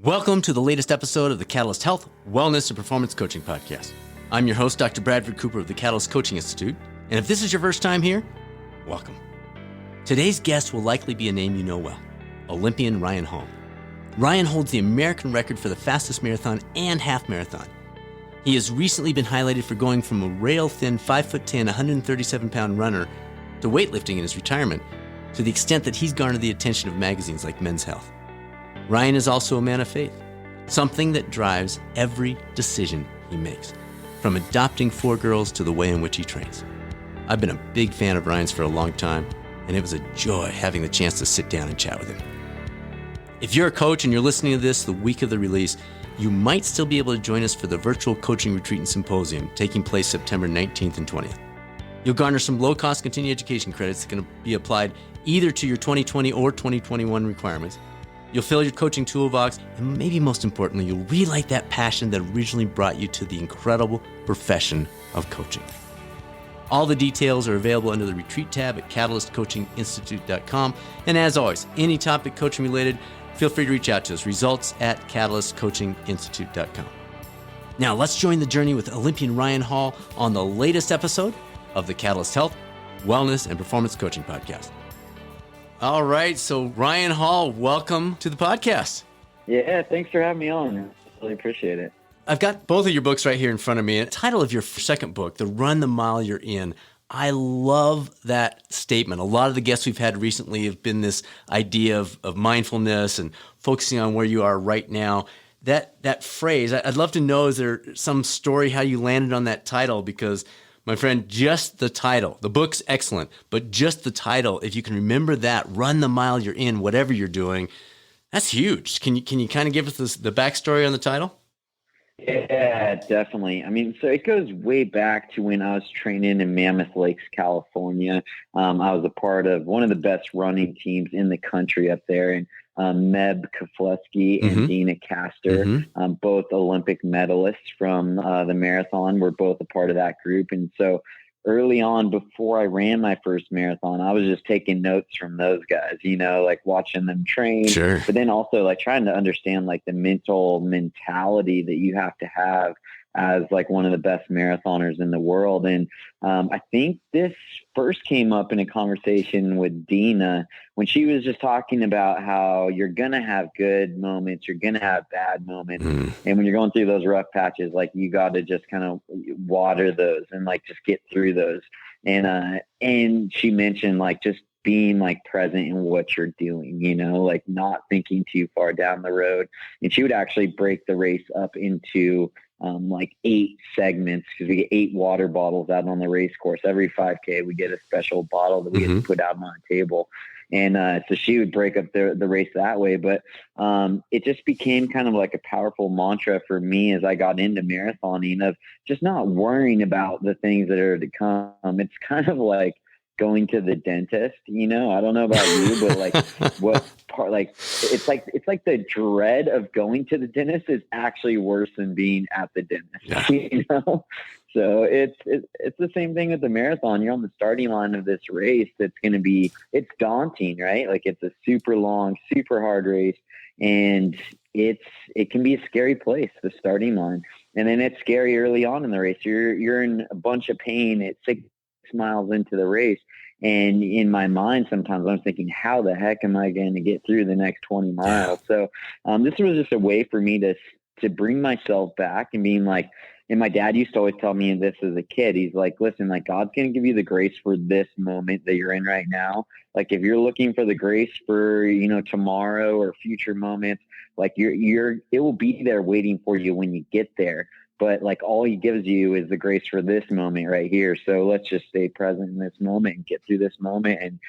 Welcome to the latest episode of the Catalyst Health, Wellness, and Performance Coaching Podcast. I'm your host, Dr. Bradford Cooper of the Catalyst Coaching Institute, and if this is your first time here, welcome. Today's guest will likely be a name you know well, Olympian Ryan Hall. Ryan holds the American record for the fastest marathon and half marathon. He has recently been highlighted for going from a rail-thin 5'10", 137-pound runner to weightlifting in his retirement, to the extent that he's garnered the attention of magazines like Men's Health. Ryan is also a man of faith, something that drives every decision he makes, from adopting 4 girls to the way in which he trains. I've been a big fan of Ryan's for a long time, and it was a joy having the chance to sit down and chat with him. If you're a coach and you're listening to this the week of the release, you might still be able to join us for the virtual coaching retreat and symposium taking place September 19th and 20th. You'll garner some low-cost continuing education credits that can be applied either to your 2020 or 2021 requirements. You'll fill your coaching toolbox, and maybe most importantly, you'll relight that passion that originally brought you to the incredible profession of coaching. All the details are available under the retreat tab at catalystcoachinginstitute.com. And as always, any topic coaching related, feel free to reach out to us, results@catalystcoachinginstitute.com. Now let's join the journey with Olympian Ryan Hall on the latest episode of the Catalyst Health, Wellness, and Performance Coaching Podcast. All right, so Ryan Hall, welcome to the podcast. Yeah, thanks for having me on. I really appreciate it. I've got both of your books right here in front of me. The title of your second book, The Run the Mile You're In. I love that statement. A lot of the guests we've had recently have been this idea of mindfulness and focusing on where you are right now. That phrase, I'd love to know, is there some story how you landed on that title? Because my friend, just the title, the book's excellent, but just the title, if you can remember that, run the mile you're in, whatever you're doing, that's huge. Can you kind of give us the backstory on the title? Yeah, definitely. I mean, so it goes way back to when I was training in Mammoth Lakes, California. I was a part of one of the best running teams in the country up there. And Meb Keflezighi and Dina Castor, both Olympic medalists from the marathon, were both a part of that group. And so early on, before I ran my first marathon, I was just taking notes from those guys, like watching them train, Sure. But then also like trying to understand like the mentality that you have to have as like one of the best marathoners in the world. And I think this first came up in a conversation with Dina when she was just talking about how you're going to have good moments, you're going to have bad moments. And when you're going through those rough patches, like you got to just kind of water those and like just get through those. And she mentioned like just being like present in what you're doing, like not thinking too far down the road. And she would actually break the race up into like 8 segments, because we get 8 water bottles out on the race course. Every 5K, we get a special bottle that we get to put out on a table. And so she would break up the race that way. But it just became kind of like a powerful mantra for me as I got into marathoning, of just not worrying about the things that are to come. It's kind of like going to the dentist, I don't know about you, but like what part, like, it's like the dread of going to the dentist is actually worse than being at the dentist, So it's the same thing with the marathon. You're on the starting line of this race. It's daunting, right? Like it's a super long, super hard race. And it can be a scary place, the starting line. And then it's scary early on in the race. You're in a bunch of pain at 6 miles into the race. And in my mind, sometimes I'm thinking, how the heck am I going to get through the next 20 miles? So this was just a way for me to bring myself back and being like, and my dad used to always tell me this as a kid. He's like, listen, like God's going to give you the grace for this moment that you're in right now. Like if you're looking for the grace for, tomorrow or future moments, like it will be there waiting for you when you get there. But like all he gives you is the grace for this moment right here. So let's just stay present in this moment and get through this moment. And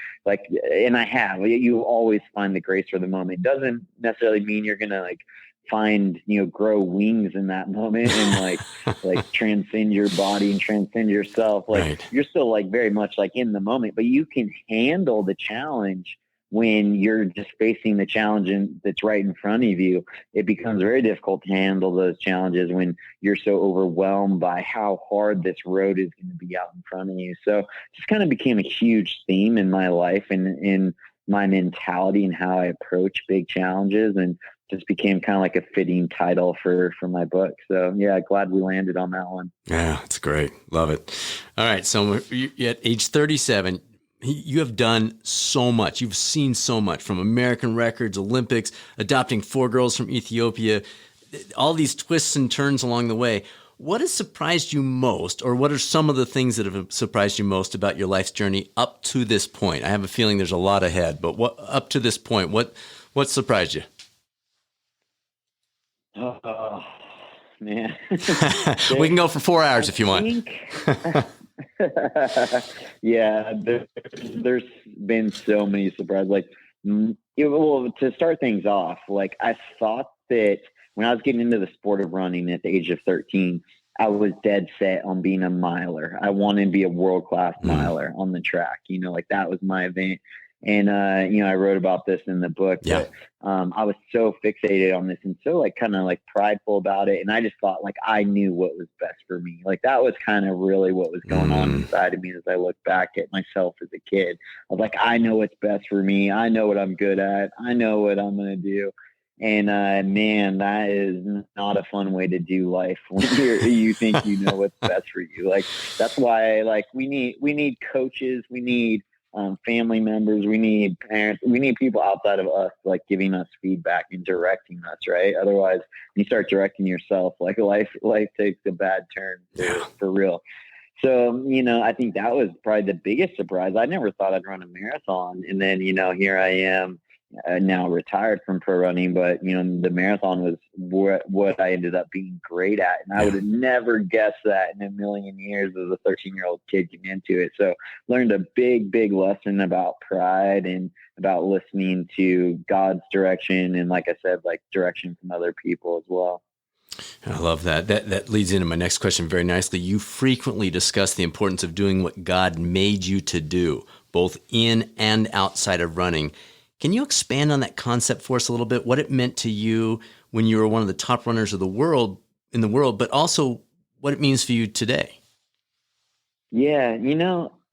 you always find the grace for the moment. It doesn't necessarily mean you're going to like find, grow wings in that moment and like transcend your body and transcend yourself. Like right. You're still like very much like in the moment, but you can handle the challenge. When you're just facing the challenge that's right in front of you, it becomes very difficult to handle those challenges when you're so overwhelmed by how hard this road is going to be out in front of you. So it just kind of became a huge theme in my life and in my mentality and how I approach big challenges. And just became kind of like a fitting title for my book. So yeah, glad we landed on that one. Yeah, it's great. Love it. All right. So you're at age 37, you have done so much. You've seen so much, from American records, Olympics, adopting 4 girls from Ethiopia, all these twists and turns along the way. What has surprised you most, or what are some of the things that have surprised you most about your life's journey up to this point? I have a feeling there's a lot ahead, but what up to this point, what surprised you? Oh man. We can go for 4 hours if you want. Yeah, there's been so many surprises. Like, well, to start things off, like I thought that when I was getting into the sport of running at the age of 13, I was dead set on being a miler. I wanted to be a world-class miler on the track. Like that was my event. And, I wrote about this in the book, but I was so fixated on this and so like kind of like prideful about it. And I just thought like I knew what was best for me. Like that was kind of really what was going on inside of me as I look back at myself as a kid. I was like, I know what's best for me. I know what I'm good at. I know what I'm going to do. And man, that is not a fun way to do life when you think you know what's best for you. Like that's why like we need coaches, we need family members, we need parents, we need people outside of us like giving us feedback and directing us, right? Otherwise, when you start directing yourself, like life takes a bad turn for real. So, I think that was probably the biggest surprise. I never thought I'd run a marathon. And then, here I am now retired from pro running, but, the marathon was what I ended up being great at. And I would have never guessed that in a million years as a 13-year-old kid getting into it. So learned a big, big lesson about pride and about listening to God's direction. And like I said, like direction from other people as well. I love that. That leads into my next question very nicely. You frequently discuss the importance of doing what God made you to do, both in and outside of running. Can you expand on that concept for us a little bit? What it meant to you when you were one of the top runners of the world, but also what it means for you today? Yeah,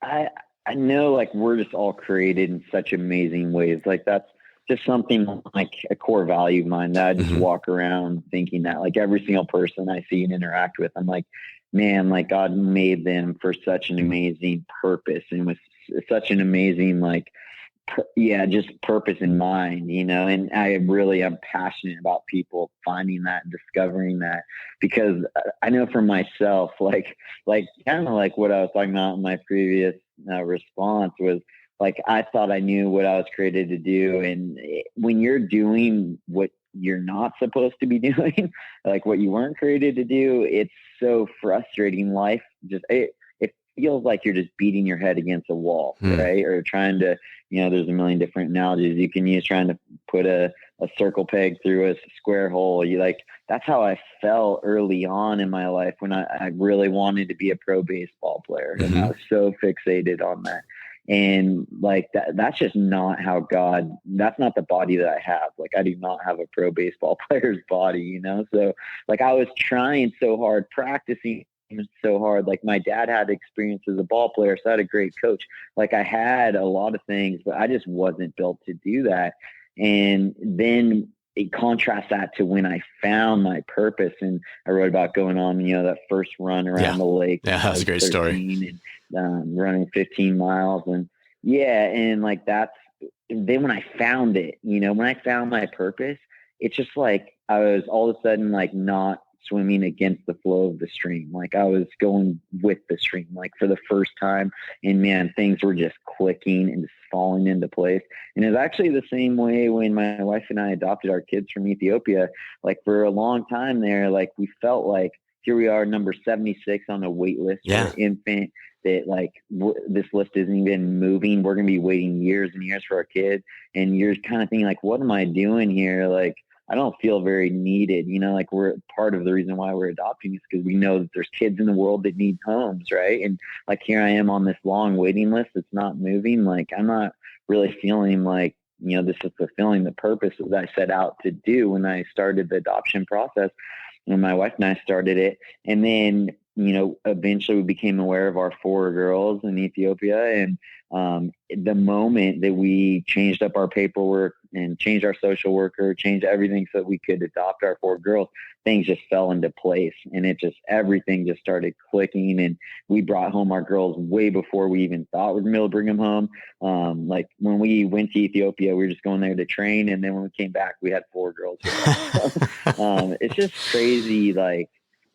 I know like we're just all created in such amazing ways. Like that's just something like a core value of mine that I just walk around thinking that like every single person I see and interact with, I'm like, man, like God made them for such an amazing purpose and with such an amazing, like, just purpose in mind, and I really am passionate about people finding that and discovering that, because I know for myself, like kind of like what I was talking about in my previous response was, like, I thought I knew what I was created to do. And when you're doing what you're not supposed to be doing, like what you weren't created to do, it's so frustrating. Life it feels like you're just beating your head against a wall, right? Or trying to, there's a million different analogies you can use, trying to put a circle peg through a square hole. That's how I felt early on in my life when I really wanted to be a pro baseball player. And I was so fixated on that. And like that's just not how that's not the body that I have. Like I do not have a pro baseball player's body, So like I was trying so hard, practicing so hard. Like my dad had experience as a ball player, so I had a great coach. Like I had a lot of things, but I just wasn't built to do that. And then it contrasts that to when I found my purpose, and I wrote about going on, that first run around the lake. Yeah, that was a great story. And running 15 miles, and like then when I found it, when I found my purpose, it's just like I was all of a sudden like not swimming against the flow of the stream. Like I was going with the stream, like for the first time, and man, things were just clicking and just falling into place. And it's actually the same way when my wife and I adopted our kids from Ethiopia. Like for a long time there, like we felt like here we are, number 76 on a wait list for an infant, that like this list isn't even moving. We're going to be waiting years and years for our kid. And you're kind of thinking like, what am I doing here? Like, I don't feel very needed, like we're part of the reason why we're adopting is because we know that there's kids in the world that need homes. Right. And like, here I am on this long waiting list. It's not moving. Like, I'm not really feeling like, this is fulfilling the purpose that I set out to do when I started the adoption process, when my wife and I started it. And then eventually we became aware of our 4 girls in Ethiopia. And the moment that we changed up our paperwork and changed our social worker, changed everything so that we could adopt our 4 girls, things just fell into place. And everything just started clicking. And we brought home our girls way before we even thought we'd be able to bring them home. Like when we went to Ethiopia, we were just going there to train. And then when we came back, we had 4 girls. It's just crazy, like,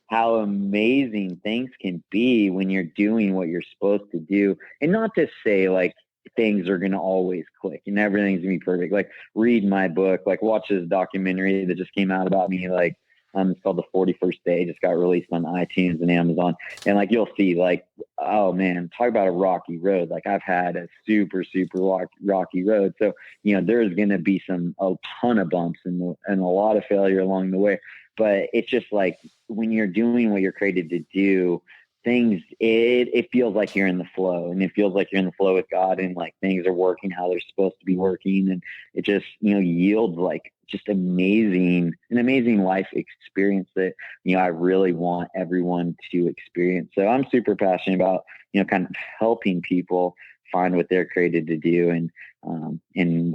how amazing things can be when you're doing what you're supposed to do. And not to say like things are going to always click and everything's going to be perfect. Like read my book, like watch this documentary that just came out about me. Like it's called The 41st Day. Just got released on iTunes and Amazon. And like, you'll see like, oh man, talk about a rocky road. Like I've had a super, super rocky road. So, there's going to be a ton of bumps and a lot of failure along the way. But it's just like when you're doing what you're created to do, it feels like you're in the flow, and it feels like you're in the flow with God, and like things are working how they're supposed to be working. And it just, yields like just an amazing life experience that, I really want everyone to experience. So I'm super passionate about, kind of helping people find what they're created to do, and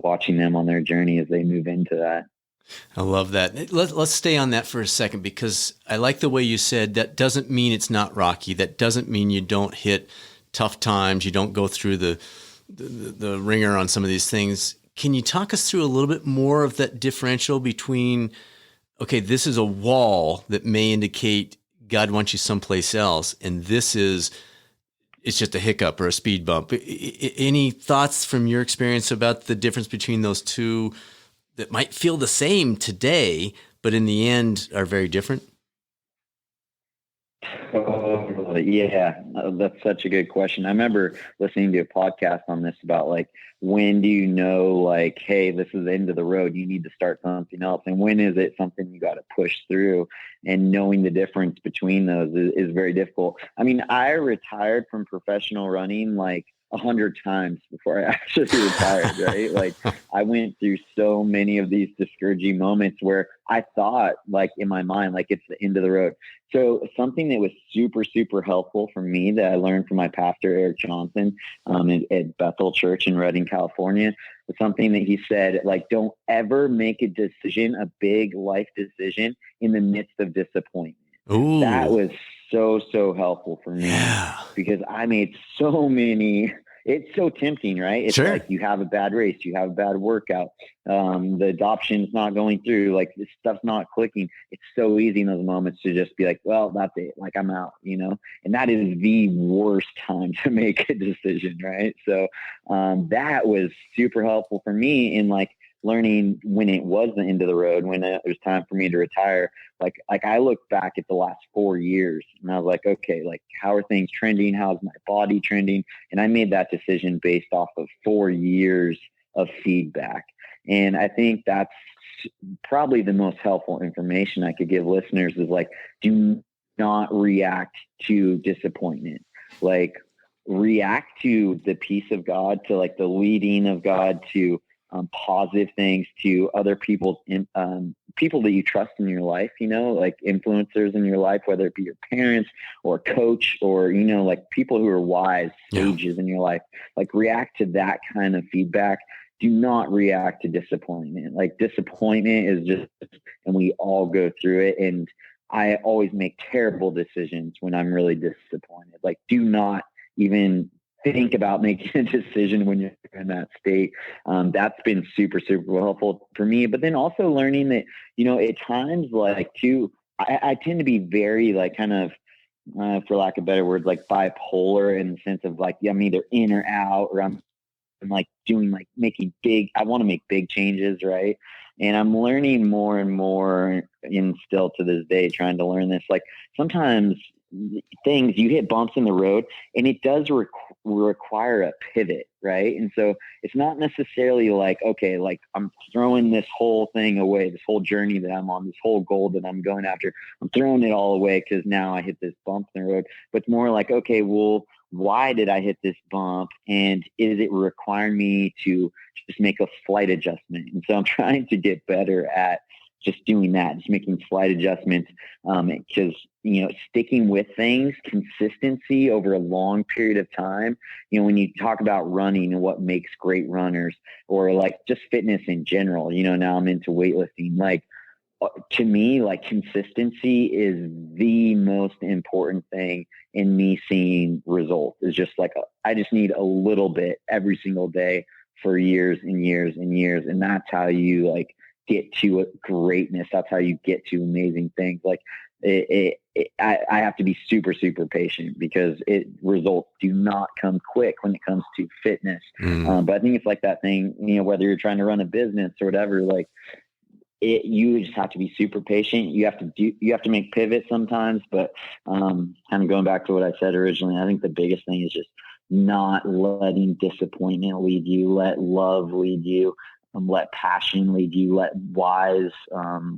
watching them on their journey as they move into that. I love that. Let's stay on that for a second, because I like the way you said that doesn't mean it's not rocky. That doesn't mean you don't hit tough times. You don't go through the ringer on some of these things. Can you talk us through a little bit more of that differential between, okay, this is a wall that may indicate God wants you someplace else, and it's just a hiccup or a speed bump. Any thoughts from your experience about the difference between those two that might feel the same today, but in the end are very different? Totally. Yeah, that's such a good question. I remember listening to a podcast on this about like, when do you know, like, hey, this is the end of the road, you need to start something else? And when is it something you got to push through? And knowing the difference between those is very difficult. I mean, I retired from professional running like 100 times before I actually retired, right? Like I went through so many of these discouraging moments where I thought, like in my mind, like it's the end of the road. So something that was super, super helpful for me that I learned from my pastor, Eric Johnson, at Bethel Church in Redding, California, was something that he said, like, don't ever make a decision, a big life decision, in the midst of disappointment. Ooh. That was so helpful for me, because I made so many. It's so tempting, right? It's like you have a bad race, you have a bad workout, the adoption's not going through, like this stuff's not clicking. It's so easy in those moments to just be like, well, that's it, like I'm out, and that is the worst time to make a decision, right? So that was super helpful for me in like learning when it was the end of the road, when it was time for me to retire. Like I look back at the last 4 years and I was like, okay, like how are things trending? How's my body trending? And I made that decision based off of 4 years of feedback. And I think that's probably the most helpful information I could give listeners is like, do not react to disappointment. Like react to the peace of God, to like the leading of God, to positive things, to other people's people that you trust in your life, like influencers in your life, whether it be your parents or coach or, like people who are wise sages in your life. Like react to that kind of feedback. Do not react to disappointment. Like disappointment is just, and we all go through it. And I always make terrible decisions when I'm really disappointed. Like do not even think about making a decision when you're in that state. That's been super, super helpful for me. But then also learning that, at times like too, I tend to be very like kind of, for lack of a better word, like bipolar in the sense of like, I'm either in or out, or I'm like doing like I want to make big changes. Right. And I'm learning more and more, and still to this day, trying to learn this, like sometimes things, you hit bumps in the road and it does require a pivot, right? And so it's not necessarily like, okay, like I'm throwing this whole thing away, this whole journey that I'm on, this whole goal that I'm going after, I'm throwing it all away because now I hit this bump in the road. But it's more like, okay, well, why did I hit this bump? And is it requiring me to just make a slight adjustment? And so I'm trying to get better at just doing that, just making slight adjustments. Because, sticking with things, consistency over a long period of time, when you talk about running and what makes great runners, or like just fitness in general, now I'm into weightlifting, like, to me, like, consistency is the most important thing in me seeing results. Is just like, I just need a little bit every single day for years and years and years. And that's how you like get to greatness. That's how you get to amazing things. Like I have to be super, super patient, because results do not come quick when it comes to fitness. But I think it's like that thing, whether you're trying to run a business or whatever, like, you just have to be super patient. You have to make pivots sometimes, but kind of going back to what I said originally, I think the biggest thing is just not letting disappointment lead you. Let love lead you. Let passion lead you. Let wise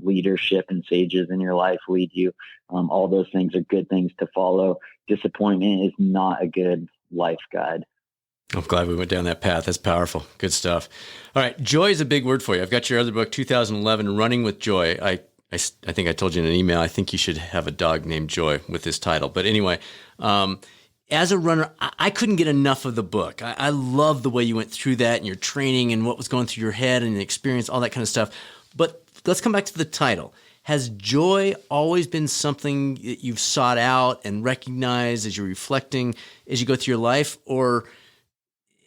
leadership and sages in your life lead you. All those things are good things to follow. Disappointment is not a good life guide. I'm glad we went down that path. That's powerful. Good stuff. All right. Joy is a big word for you. I've got your other book, 2011, Running with Joy. I think I told you in an email, I think you should have a dog named Joy with this title. But anyway, as a runner, I couldn't get enough of the book. I love the way you went through that and your training and what was going through your head and the experience, all that kind of stuff. But let's come back to the title. Has joy always been something that you've sought out and recognized as you're reflecting as you go through your life? Or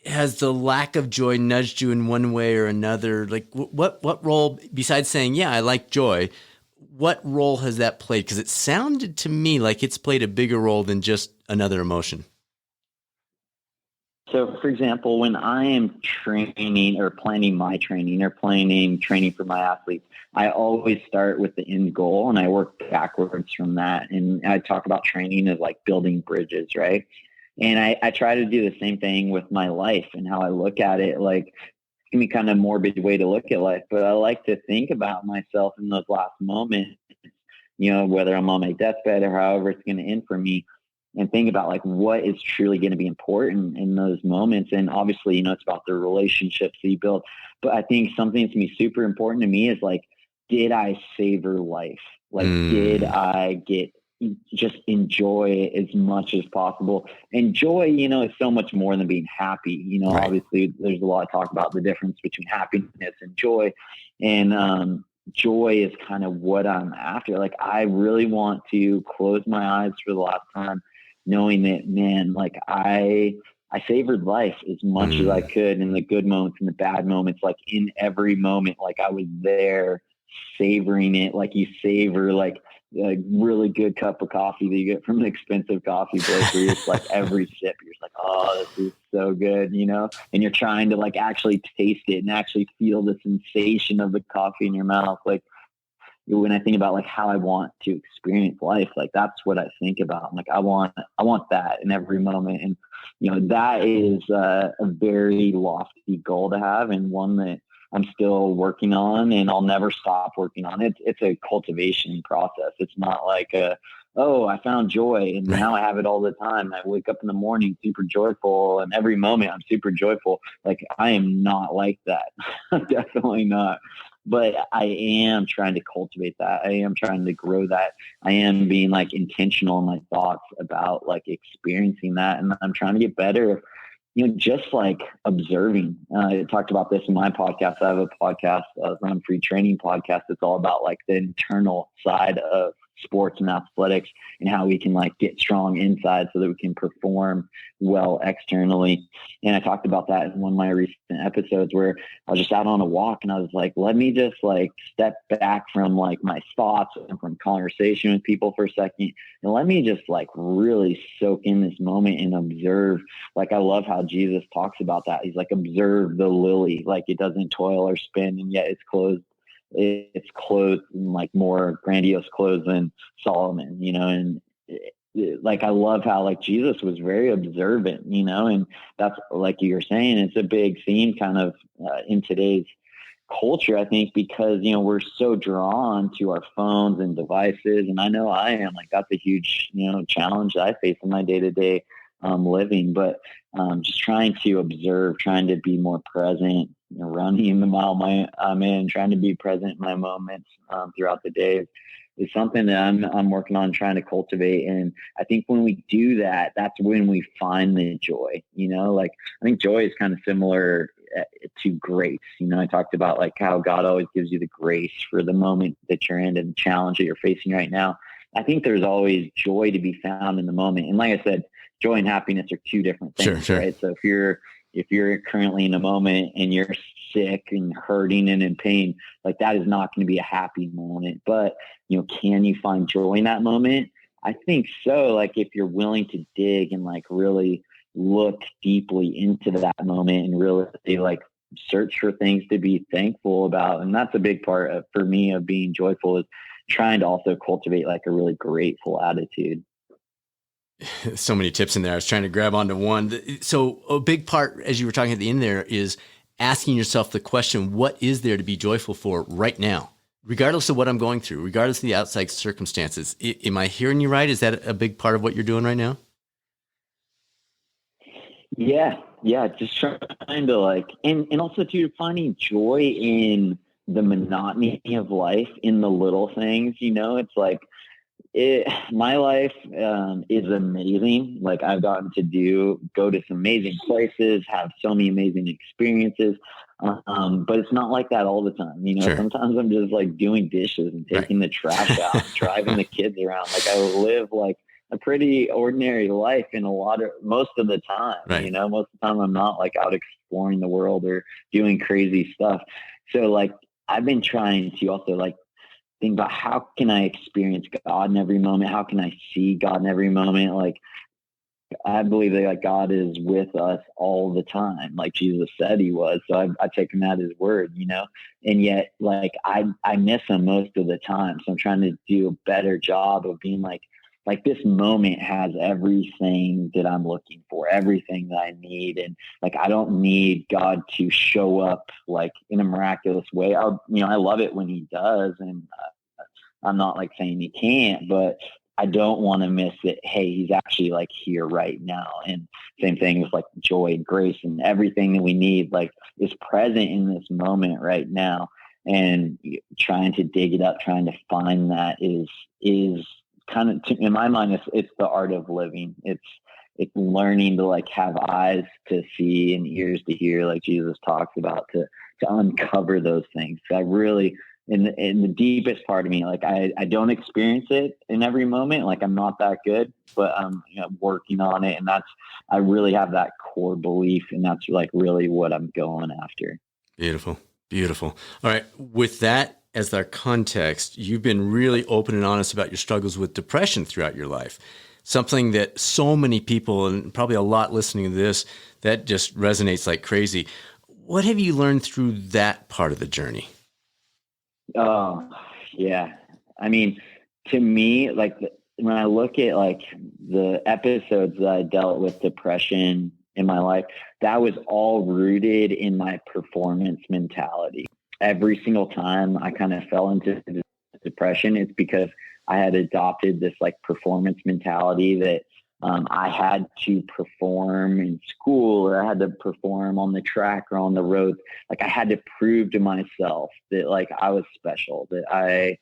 has the lack of joy nudged you in one way or another? Like what role, besides saying, yeah, I like joy, what role has that played? Because it sounded to me like it's played a bigger role than just another emotion. So, for example, when I am training or planning my training or planning training for my athletes, I always start with the end goal and I work backwards from that. And I talk about training as like building bridges, right? And I try to do the same thing with my life and how I look at it. Like, it can be kind of a morbid way to look at life, but I like to think about myself in those last moments, whether I'm on my deathbed or however it's going to end for me, and think about like what is truly going to be important in those moments. And obviously, it's about the relationships that you build. But I think something that's going to be super important to me is like, did I savor life? Like, did I just enjoy as much as possible? And joy, is so much more than being happy. Right. Obviously there's a lot of talk about the difference between happiness and joy. And joy is kind of what I'm after. Like, I really want to close my eyes for the last time, knowing that, man, like I savored life as much as I could, in the good moments and the bad moments, like in every moment, like I was there savoring it. Like you savor like a really good cup of coffee that you get from an expensive coffee place, where it's like every sip you're just like, oh, this is so good, and you're trying to like actually taste it and actually feel the sensation of the coffee in your mouth. Like, when I think about like how I want to experience life, like that's what I think about. I'm like, I want that in every moment. And, that is a very lofty goal to have, and one that I'm still working on, and I'll never stop working on it. It's a cultivation process. It's not like I found joy and now I have it all the time. I wake up in the morning super joyful, and every moment I'm super joyful. Like, I am not like that. Definitely not. But I am trying to cultivate that. I am trying to grow that. I am being like intentional in my thoughts about like experiencing that. And I'm trying to get better, just like observing. I talked about this in my podcast. I have a podcast, Run Free Training podcast. It's all about like the internal side of sports and athletics, and how we can like get strong inside so that we can perform well externally. And I talked about that in one of my recent episodes, where I was just out on a walk and I was like, let me just like step back from like my thoughts and from conversation with people for a second, and let me just like really soak in this moment and observe. Like, I love how Jesus talks about that. He's like, observe the lily, like it doesn't toil or spin, and yet it's clothed in like more grandiose clothes than Solomon, and like, I love how like Jesus was very observant, and that's like you're saying, it's a big theme kind of in today's culture, I think, because, we're so drawn to our phones and devices. And I know I am, like, that's a huge, challenge that I face in my day-to-day living, but just trying to observe, trying to be more present, running the mile I'm in, trying to be present in my moments throughout the day is something that I'm working on trying to cultivate. And I think when we do that, that's when we find the joy, like I think joy is kind of similar to grace. I talked about like how God always gives you the grace for the moment that you're in and the challenge that you're facing right now. I think there's always joy to be found in the moment. And like I said, joy and happiness are two different things, Sure. right? So if you're currently in a moment and you're sick and hurting and in pain, like that is not going to be a happy moment. But, can you find joy in that moment? I think so. Like if you're willing to dig and like really look deeply into that moment and really like search for things to be thankful about. And that's a big part for me of being joyful, is trying to also cultivate like a really grateful attitude. So many tips in there. I was trying to grab onto one. So a big part, as you were talking at the end there, is asking yourself the question, what is there to be joyful for right now? Regardless of what I'm going through, regardless of the outside circumstances. Am I hearing you right? Is that a big part of what you're doing right now? Yeah. Just trying to like, and also too, finding joy in the monotony of life, in the little things, it's like, my life is amazing. Like I've gotten to go to some amazing places, have so many amazing experiences. But it's not like that all the time. Sure. Sometimes I'm just like doing dishes and taking the trash out, driving the kids around. Like I live like a pretty ordinary life most of the time. Right. Most of the time I'm not like out exploring the world or doing crazy stuff. So like I've been trying to also like think about how can I experience God in every moment? How can I see God in every moment? Like, I believe that like God is with us all the time, like Jesus said he was. So I take him at his word, and yet like I miss him most of the time. So I'm trying to do a better job of being like this moment has everything that I'm looking for, everything that I need. And like, I don't need God to show up like in a miraculous way. I love it when he does. And I'm not like saying he can't, but I don't want to miss it. Hey, he's actually like here right now. And same thing with like joy and grace and everything that we need, like is present in this moment right now. And trying to dig it up, trying to find that is kind of, in my mind, it's the art of living. It's learning to like have eyes to see and ears to hear, like Jesus talks about, to uncover those things. So I really, in the deepest part of me, like I don't experience it in every moment. Like I'm not that good, but I'm working on it. And I really have that core belief, and that's like really what I'm going after. Beautiful. Beautiful. All right. With that as our context, you've been really open and honest about your struggles with depression throughout your life. Something that so many people, and probably a lot listening to this, that just resonates like crazy. What have you learned through that part of the journey? Oh, yeah. I mean, to me, like when I look at like the episodes that I dealt with depression in my life, that was all rooted in my performance mentality. Every single time I kind of fell into depression, it's because I had adopted this like performance mentality that I had to perform in school, or I had to perform on the track or on the road. Like I had to prove to myself that like I was special, that I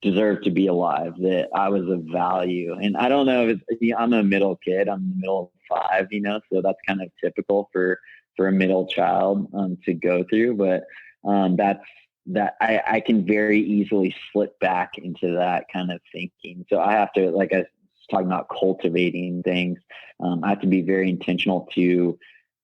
deserved to be alive, that I was of value. And I don't know, I'm a middle kid. I'm the middle of 5, so that's kind of typical for a middle child to go through. But I can very easily slip back into that kind of thinking. So I have to, like I was talking about cultivating things, I have to be very intentional to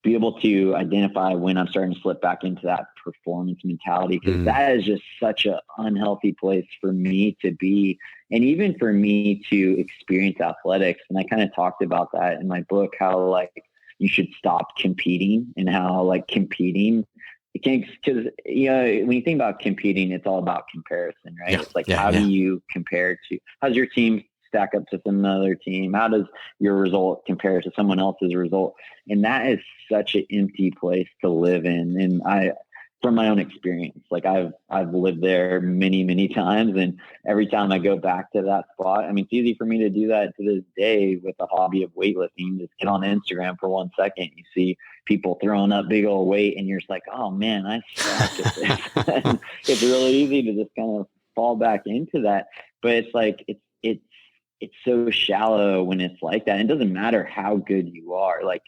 be able to identify when I'm starting to slip back into that performance mentality, because that is just such an unhealthy place for me to be, and even for me to experience athletics. And I kind of talked about that in my book, how like you should stop competing, and how like competing, it can't, because when you think about competing, it's all about comparison, right? It's like how do you compare to, how's your team stack up to some other team? How does your result compare to someone else's result? And that is such an empty place to live in. And from my own experience. Like I've lived there many, many times. And every time I go back to that spot, I mean, it's easy for me to do that to this day with the hobby of weightlifting. Just get on Instagram for 1 second. You see people throwing up big old weight and you're just like, oh man, I suck at this. It's really easy to just kind of fall back into that. But it's like, it's so shallow when it's like that. It doesn't matter how good you are. Like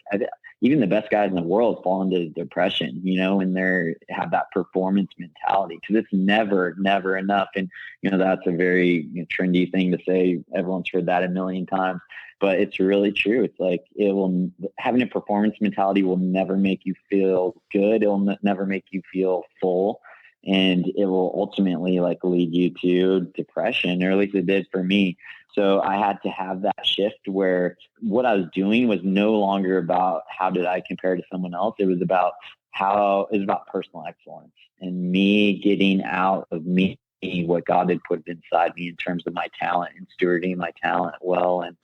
even the best guys in the world fall into depression, when they have that performance mentality, because it's never enough. And, that's a very trendy thing to say. Everyone's heard that a million times, but it's really true. It's like having a performance mentality will never make you feel good. It'll never make you feel full. And it will ultimately lead you to depression, or at least it did for me. So I had to have that shift where what I was doing was no longer about how did I compare to someone else. It was about personal excellence and me getting out of me what God had put inside me in terms of my talent and stewarding my talent well. And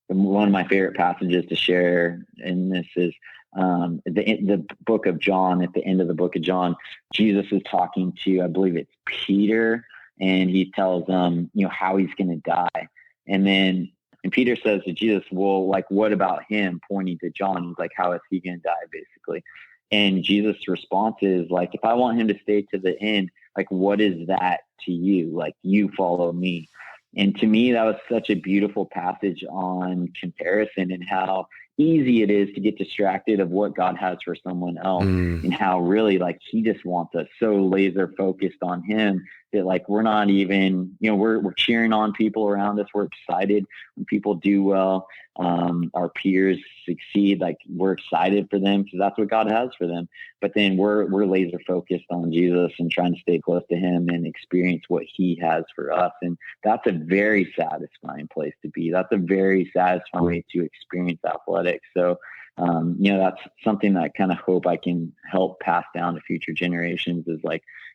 one of my favorite passages to share in this is the book of John. At the end of the book of John, Jesus is talking to, I believe it's Peter, and he tells them, how he's going to die. And Peter says to Jesus, well, what about him? Pointing to John. He's like, how is he going to die, basically? And Jesus' response is if I want him to stay to the end, what is that to you? You follow me. And to me, that was such a beautiful passage on comparison and how easy it is to get distracted of what God has for someone else, and how really he just wants us so laser focused on him that we're not even, we're cheering on people around us. We're excited when people do well. Our peers succeed. We're excited for them because that's what God has for them. But then we're laser focused on Jesus and trying to stay close to him and experience what he has for us. And that's a very satisfying place to be. That's a very satisfying way to experience athletics. So, that's something that I kind of hope I can help pass down to future generations is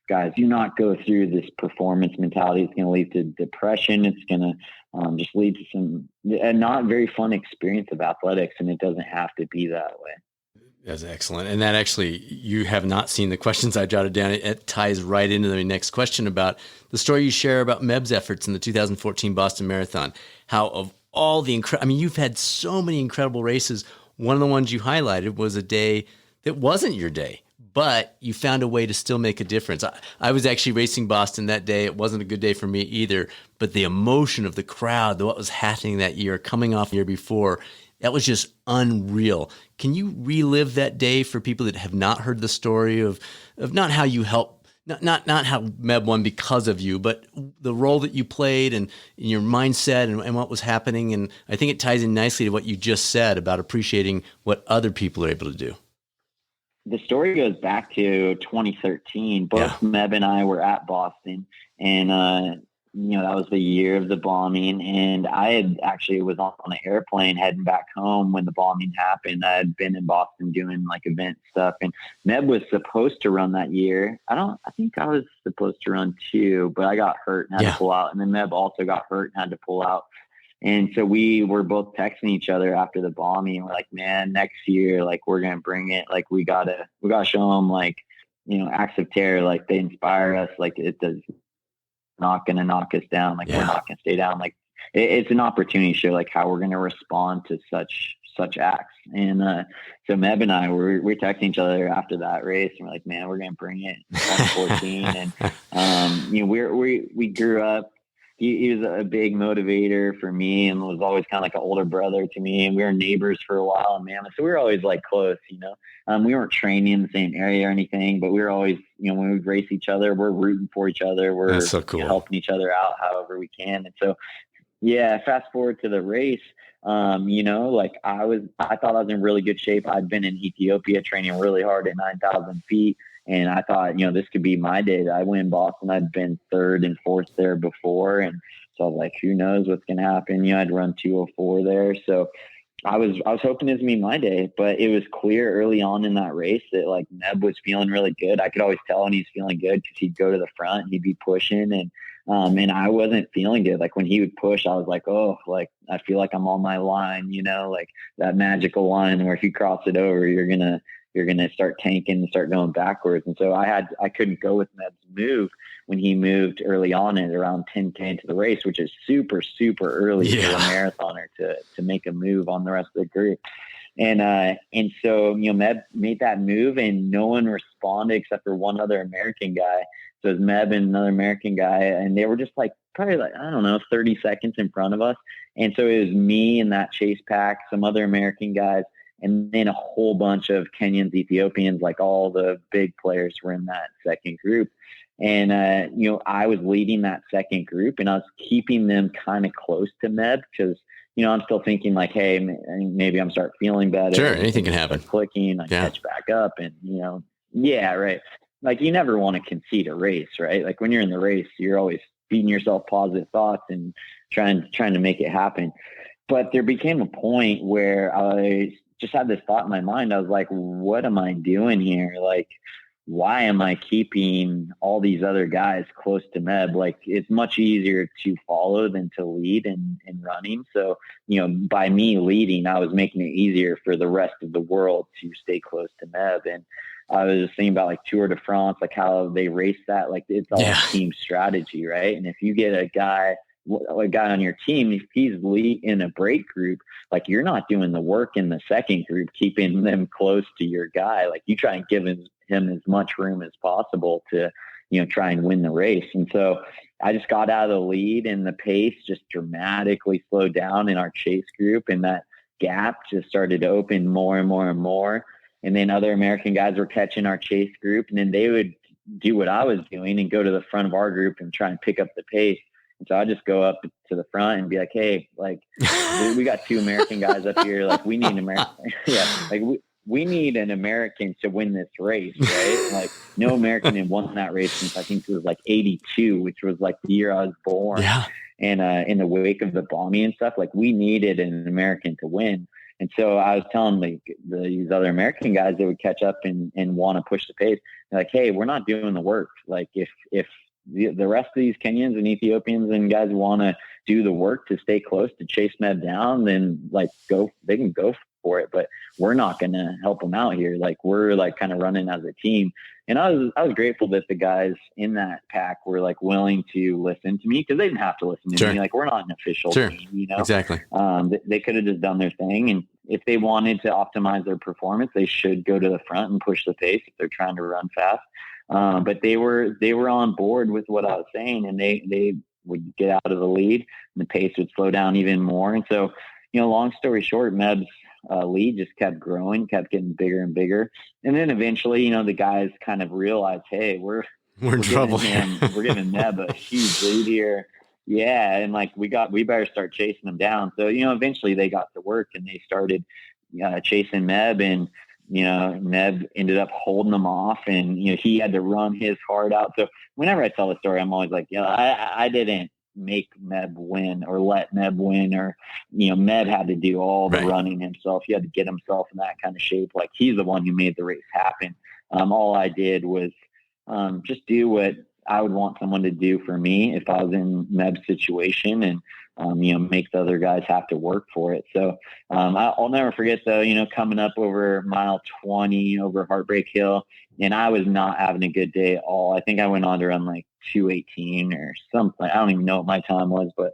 guys, do not go through this performance mentality. It's going to lead to depression. It's going to just lead to a not very fun experience of athletics, and it doesn't have to be that way. That's excellent. And that actually, you have not seen the questions I jotted down. It ties right into the next question about the story you share about Meb's efforts in the 2014 Boston Marathon. How of all the you've had so many incredible races. One of the ones you highlighted was a day that wasn't your day, but you found a way to still make a difference. I was actually racing Boston that day. It wasn't a good day for me either, but the emotion of the crowd, what was happening that year, coming off the year before, that was just unreal. Can you relive that day for people that have not heard the story of not how you helped, not how Meb won because of you, but the role that you played and your mindset and what was happening? And I think it ties in nicely to what you just said about appreciating what other people are able to do. The story goes back to 2013. Both Meb and I were at Boston, and that was the year of the bombing. And I had actually was on an airplane heading back home when the bombing happened. I had been in Boston doing event stuff, and Meb was supposed to run that year. I think I was supposed to run too, but I got hurt and had to pull out. And then Meb also got hurt and had to pull out. And so we were both texting each other after the bombing, and we're like, man, next year, we're going to bring it. We gotta show them acts of terror. They inspire us. It does not going to knock us down. We're not going to stay down. It's an opportunity to show how we're going to respond to such acts. And so Meb and I we're texting each other after that race, and we're like, man, we're going to bring it in 2014. And we grew up. He was a big motivator for me and was always kind of an older brother to me. And we were neighbors for a while in Mammoth. So we were always close, we weren't training in the same area or anything, but we were always, when we race each other, we're rooting for each other. We're That's so cool. Helping each other out however we can. And so, fast forward to the race, I thought I was in really good shape. I'd been in Ethiopia training really hard at 9,000 feet. And I thought, this could be my day that I win Boston. I'd been third and fourth there before. And so I was like, who knows what's going to happen? I'd run 2:04 there. So I was hoping this would be my day, but it was clear early on in that race that Meb was feeling really good. I could always tell when he's feeling good because he'd go to the front and he'd be pushing. And I wasn't feeling good. When he would push, I was like, oh, I feel like I'm on my line, that magical line where if you cross it over, you're going to you're going to start tanking and start going backwards. And so I couldn't go with Meb's move when he moved early on at around 10K into the race, which is super, super early for a marathoner to make a move on the rest of the group. And so, Meb made that move and no one responded except for one other American guy. So it was Meb and another American guy, and they were just probably 30 seconds in front of us. And so it was me and that chase pack, some other American guys, and then a whole bunch of Kenyans, Ethiopians, like all the big players were in that second group. And, I was leading that second group and I was keeping them kind of close to Meb because, I'm still thinking like, hey, maybe I'm start feeling better. Sure, anything can happen. Clicking, I catch back up and, yeah, right. Like you never want to concede a race, right? Like when you're in the race, you're always feeding yourself positive thoughts and trying to make it happen. But there became a point where I just had this thought in my mind. I was like, what am I doing here? Like, why am I keeping all these other guys close to Meb? Like it's much easier to follow than to lead in running. So, by me leading, I was making it easier for the rest of the world to stay close to Meb. And I was just thinking about like Tour de France, like how they race that, like it's all team strategy, right? And if you get a guy on your team, if he's in a break group, like you're not doing the work in the second group, keeping them close to your guy. Like you try and give him as much room as possible to, try and win the race. And so I just got out of the lead and the pace just dramatically slowed down in our chase group. And that gap just started to open more and more and more. And then other American guys were catching our chase group, and then they would do what I was doing and go to the front of our group and try and pick up the pace. And so I just go up to the front and be like, hey, like we got two American guys up here. Like we need an American. Like we need an American to win this race, right? Like no American had won that race since I think it was like 82, which was like the year I was born. Yeah. And in the wake of the bombing and stuff, like we needed an American to win. And so I was telling these other American guys that would catch up and want to push the pace. They're like, hey, we're not doing the work. Like if the rest of these Kenyans and Ethiopians and guys want to do the work to stay close to chase Meb down, then they can go for it. But we're not going to help them out here. Like we're like kind of running as a team. And I was grateful that the guys in that pack were like willing to listen to me because they didn't have to listen to me. Like we're not an official team, Exactly. They could have just done their thing. And if they wanted to optimize their performance, they should go to the front and push the pace if they're trying to run fast. But they were on board with what I was saying, and they would get out of the lead and the pace would slow down even more. And so, long story short, Meb's lead just kept growing, kept getting bigger and bigger. And then eventually, the guys kind of realized, hey, we're in trouble. We're giving Meb a huge lead here. Yeah. And like, we better start chasing them down. So, eventually they got to work and they started chasing Meb, and, Meb ended up holding them off, and, he had to run his heart out. So whenever I tell the story, I'm always like, I didn't make Meb win or let Meb win, or, Meb had to do all the running himself. He had to get himself in that kind of shape. Like he's the one who made the race happen. All I did was just do what I would want someone to do for me if I was in Meb's situation, and, make the other guys have to work for it. So I'll never forget though, coming up over mile 20 over Heartbreak Hill, and I was not having a good day at all. I think I went on to run like 2:18 or something. I don't even know what my time was, but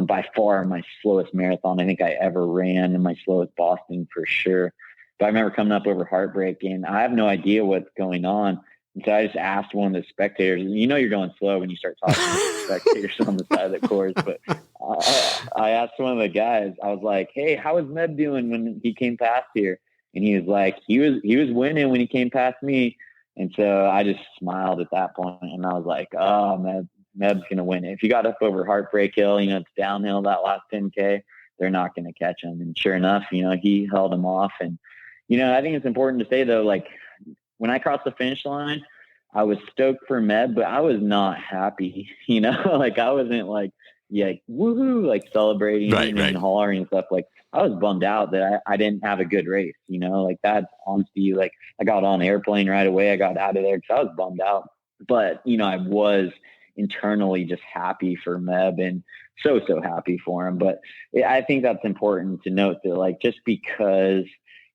by far my slowest marathon I think I ever ran, and my slowest Boston for sure. But I remember coming up over Heartbreak, and I have no idea what's going on. And so I just asked one of the spectators, you're going slow when you start talking to the spectators on the side of the course, but I asked one of the guys, I was like, hey, how was Meb doing when he came past here? And he was like, he was winning when he came past me. And so I just smiled at that point, and I was like, oh, Meb's going to win. If you got up over Heartbreak Hill, it's downhill that last 10K, they're not going to catch him. And sure enough, he held him off. And, I think it's important to say though, like, when I crossed the finish line, I was stoked for Meb, but I was not happy, like I wasn't like, woohoo, like celebrating and hollering and stuff. Like I was bummed out that I didn't have a good race, like that's honestly, like I got on an airplane right away. I got out of there because I was bummed out, but I was internally just happy for Meb, and so happy for him. But I think that's important to note that, like, just because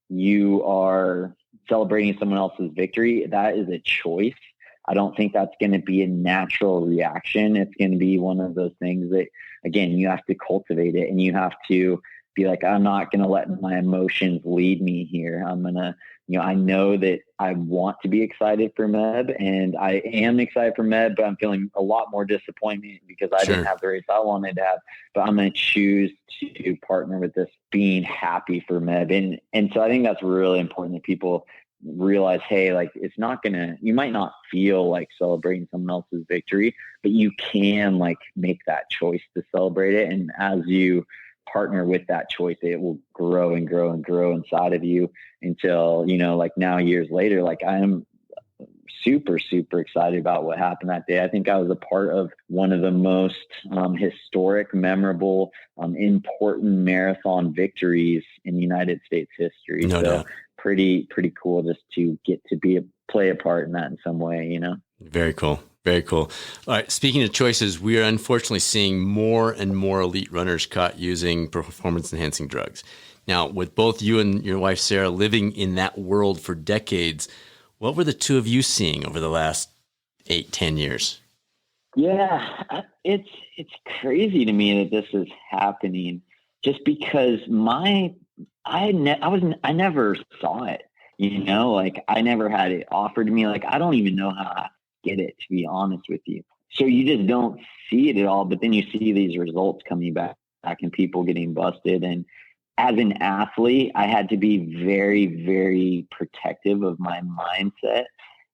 you are celebrating someone else's victory, that is a choice. I don't think that's going to be a natural reaction. It's going to be one of those things that, again, you have to cultivate it, and you have to be like, I'm not going to let my emotions lead me here. I'm going to, I know that I want to be excited for Meb, and I am excited for Meb, but I'm feeling a lot more disappointment because I didn't have the race I wanted to have. But I'm going to choose to partner with this, being happy for Meb. And so I think that's really important that people realize, hey, like, it's not gonna, you might not feel like celebrating someone else's victory, but you can like make that choice to celebrate it. And as you partner with that choice, it will grow and grow and grow inside of you until, like now years later, like I'm super, super excited about what happened that day. I think I was a part of one of the most historic, memorable, important marathon victories in United States history. No doubt. Pretty cool just to get to play a part in that in some way, Very cool. Very cool. All right. Speaking of choices, we are unfortunately seeing more and more elite runners caught using performance enhancing drugs. Now, with both you and your wife, Sarah, living in that world for decades, what were the two of you seeing over the last 8-10 years? Yeah, it's crazy to me that this is happening, just because I never saw it, like I never had it offered to me. Like, I don't even know how I get it, to be honest with you. So you just don't see it at all. But then you see these results coming back and people getting busted. And as an athlete, I had to be very, very protective of my mindset.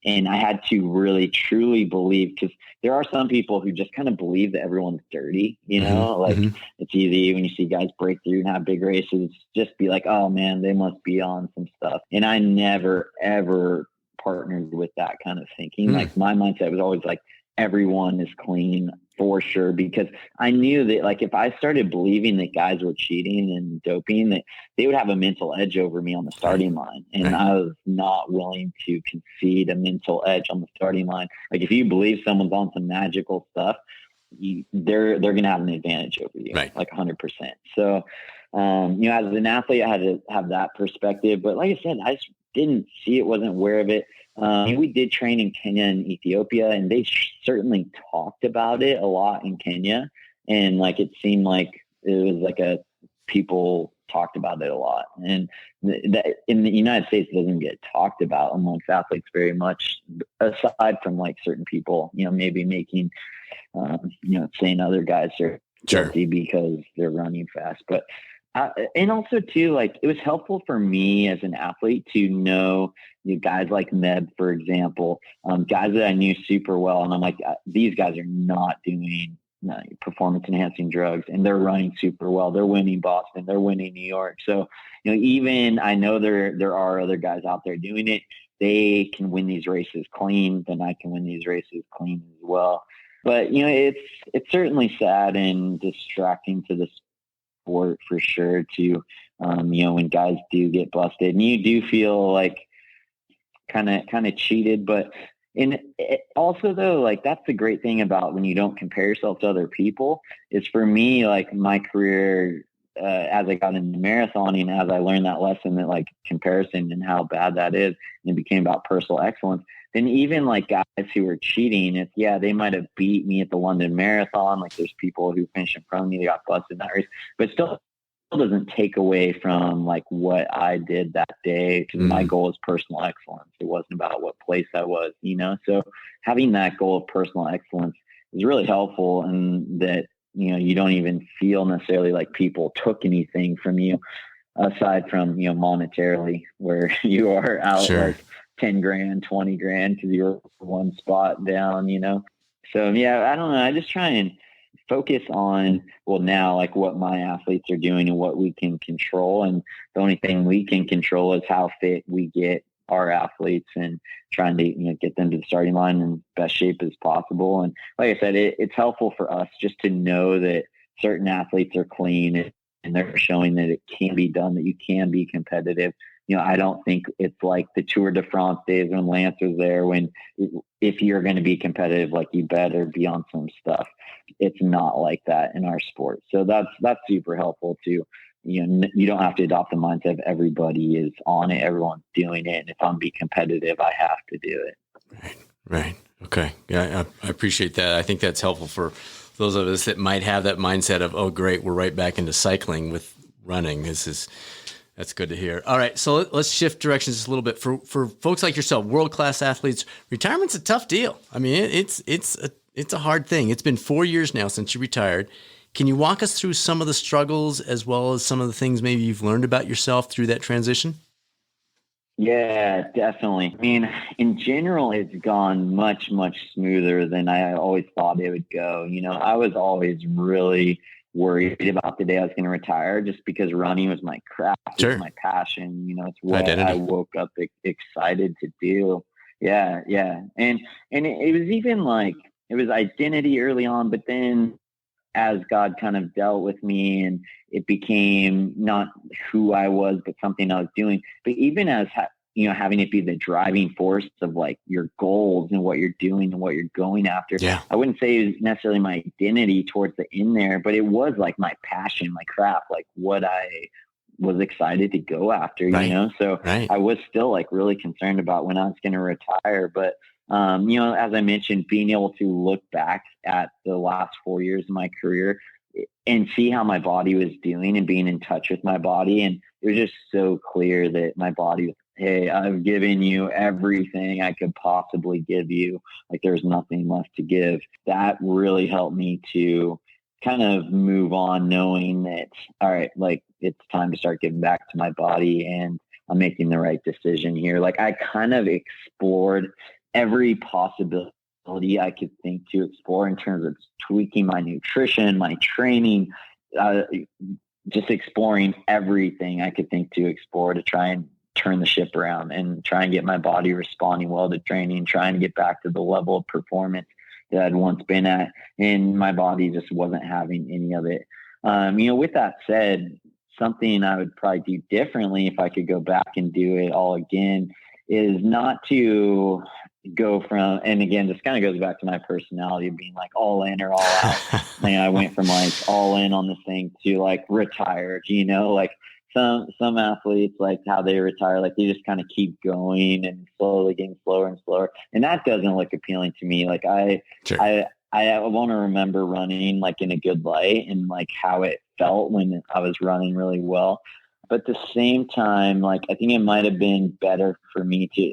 And I had to really, truly believe, because there are some people who just kind of believe that everyone's dirty, It's easy when you see guys break through and have big races, just be like, oh man, they must be on some stuff. And I never, ever partnered with that kind of thinking. Like, my mindset was always like, everyone is clean for sure, because I knew that, like, if I started believing that guys were cheating and doping, that they would have a mental edge over me on the starting line. And I was not willing to concede a mental edge on the starting line. Like, if you believe someone's on some magical stuff, they're going to have an advantage over you, like 100%. So, as an athlete, I had to have that perspective. But like I said, I just didn't see it, wasn't aware of it. We did train in Kenya and Ethiopia, and they certainly talked about it a lot in Kenya. And like, it seemed like it was like people talked about it a lot. And that in the United States, it doesn't get talked about amongst athletes very much, aside from like certain people, maybe making, saying other guys are guilty because they're running fast. But and also too, like, it was helpful for me as an athlete to know guys like Meb, for example, guys that I knew super well. And I'm like, these guys are not doing performance enhancing drugs, and they're running super well. They're winning Boston, they're winning New York. So, even I know there are other guys out there doing it. They can win these races clean, then I can win these races clean as well. But, it's certainly sad and distracting to the sport for sure too. When guys do get busted, and you do feel like kind of cheated. But also though, like, that's the great thing about when you don't compare yourself to other people, is for me, like, my career, as I got into marathoning, as I learned that lesson, that like comparison and how bad that is, and it became about personal excellence. Then even like guys who are cheating, they might have beat me at the London Marathon. Like, there's people who finished in front of me, they got busted in that race, but still doesn't take away from like what I did that day, because my goal is personal excellence. It wasn't about what place I was, So having that goal of personal excellence is really helpful, and that, you don't even feel necessarily like people took anything from you, aside from, monetarily, where you are out like 10 grand, 20 grand because you're one spot down, So yeah, I don't know. I just try and focus on, now, like, what my athletes are doing and what we can control. And the only thing we can control is how fit we get our athletes, and trying to, get them to the starting line in best shape as possible. And like I said, it's helpful for us just to know that certain athletes are clean, and they're showing that it can be done, that you can be competitive. I don't think it's like the Tour de France days when Lance was there, when if you're going to be competitive, like, you better be on some stuff. It's not like that in our sport. So that's super helpful to, you don't have to adopt the mindset of everybody is on it, everyone's doing it, and if I'm being competitive, I have to do it. Right. Okay. Yeah, I appreciate that. I think that's helpful for those of us that might have that mindset of, oh, great, we're right back into cycling with running. That's good to hear. All right, so let's shift directions just a little bit. For folks like yourself, world-class athletes, retirement's a tough deal. I mean, it's a hard thing. It's been 4 years now since you retired. Can you walk us through some of the struggles as well as some of the things maybe you've learned about yourself through that transition? Yeah, definitely. I mean, in general, it's gone much, much smoother than I always thought it would go. I was always really worried about the day I was going to retire just because running was my craft, Sure. it was my passion. It's what Identity. I woke up excited to do. Yeah, yeah. And it was even like, it was identity early on, but then as God kind of dealt with me and it became not who I was, but something I was doing. But even as, having it be the driving force of like your goals and what you're doing and what you're going after. Yeah. I wouldn't say it was necessarily my identity towards the end there, but it was like my passion, my craft, like what I was excited to go after, Right. So Right. I was still like really concerned about when I was going to retire, but as I mentioned, being able to look back at the last 4 years of my career and see how my body was doing and being in touch with my body. And it was just so clear that my body was, hey, I've given you everything I could possibly give you. Like there's nothing left to give. That really helped me to kind of move on knowing that, all right, like it's time to start giving back to my body and I'm making the right decision here. Like I kind of explored every possibility I could think to explore in terms of tweaking my nutrition, my training, just exploring everything I could think to explore to try and turn the ship around and try and get my body responding well to training, trying to get back to the level of performance that I'd once been at. And my body just wasn't having any of it. With that said, something I would probably do differently if I could go back and do it all again is not to go from, and again, this kind of goes back to my personality of being like all in or all out. I went from like all in on this thing to like retired, like some athletes, like how they retire, like they just kind of keep going and slowly getting slower and slower. And that doesn't look appealing to me. Like Sure. I want to remember running like in a good light and like how it felt when I was running really well. But at the same time, like I think it might have been better for me to